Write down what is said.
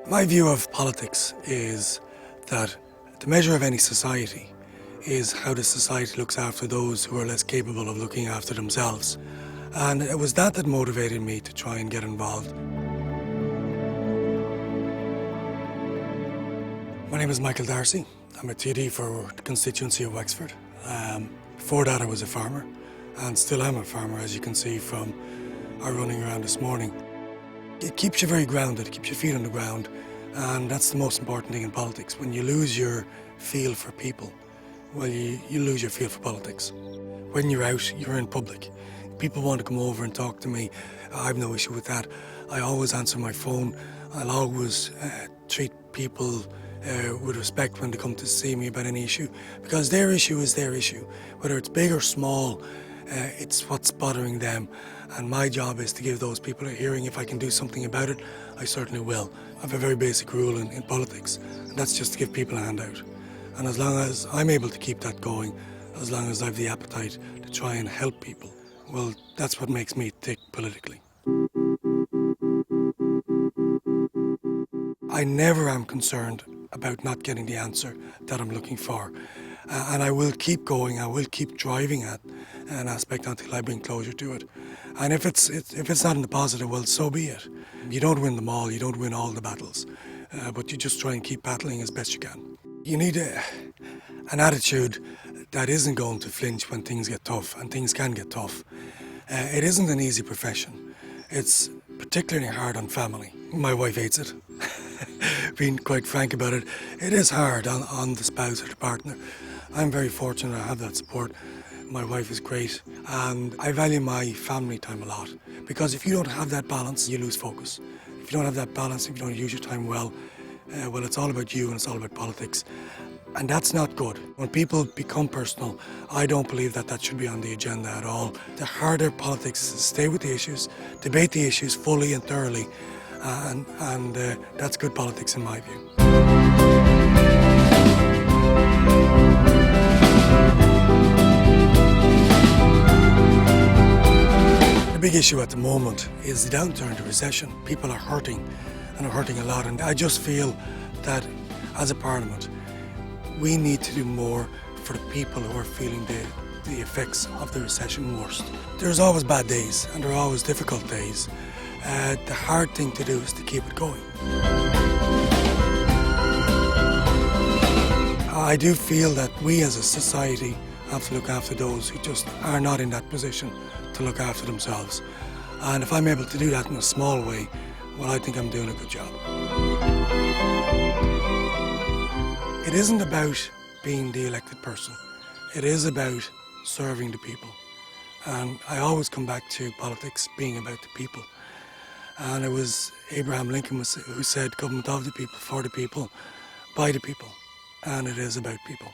My view of politics is that the measure of any society is how the society looks after those who are less capable of looking after themselves. And it was that motivated me to try and get involved. My name is Michael Darcy. I'm a TD for the constituency of Wexford. Before that I was a farmer, and still am a farmer, as you can see from our running around this morning. It keeps you very grounded, it keeps your feet on the ground, and that's the most important thing in politics. When you lose your feel for people, well, you lose your feel for politics. When you're out, you're in public. People want to come over and talk to me. I have no issue with that. I always answer my phone. I'll always treat people with respect when they come to see me about any issue, because their issue is their issue. Whether it's big or small, it's what's bothering them, and my job is to give those people a hearing. If I can do something about it, I certainly will. I have a very basic rule in politics, and that's just to give people a handout. And as long as I'm able to keep that going, as long as I have the appetite to try and help people, well, that's what makes me tick politically. I never am concerned about not getting the answer that I'm looking for. And I will keep going, I will keep driving at an aspect until I bring closure to it. And if it's not in the positive, well, so be it. You don't win them all, you don't win all the battles, but you just try and keep battling as best you can. You need an attitude that isn't going to flinch when things get tough, and things can get tough. It isn't an easy profession. It's particularly hard on family. My wife hates it. Being quite frank about it, it is hard on the spouse or the partner. I'm very fortunate I have that support. My wife is great, and I value my family time a lot, because if you don't have that balance, you lose focus. If you don't have that balance, if you don't use your time well, it's all about you and it's all about politics. And that's not good. When people become personal, I don't believe that should be on the agenda at all. The harder politics is stay with the issues, debate the issues fully and thoroughly, and that's good politics in my view. The big issue at the moment is the downturn, the recession. People are hurting, and are hurting a lot, and I just feel that as a parliament, we need to do more for the people who are feeling the effects of the recession worst. There's always bad days, and there are always difficult days. The hard thing to do is to keep it going. I do feel that we as a society have to look after those who just are not in that position to look after themselves. And if I'm able to do that in a small way, well, I think I'm doing a good job. It isn't about being the elected person. It is about serving the people. And I always come back to politics being about the people. And it was Abraham Lincoln who said, government of the people, for the people, by the people. And it is about people.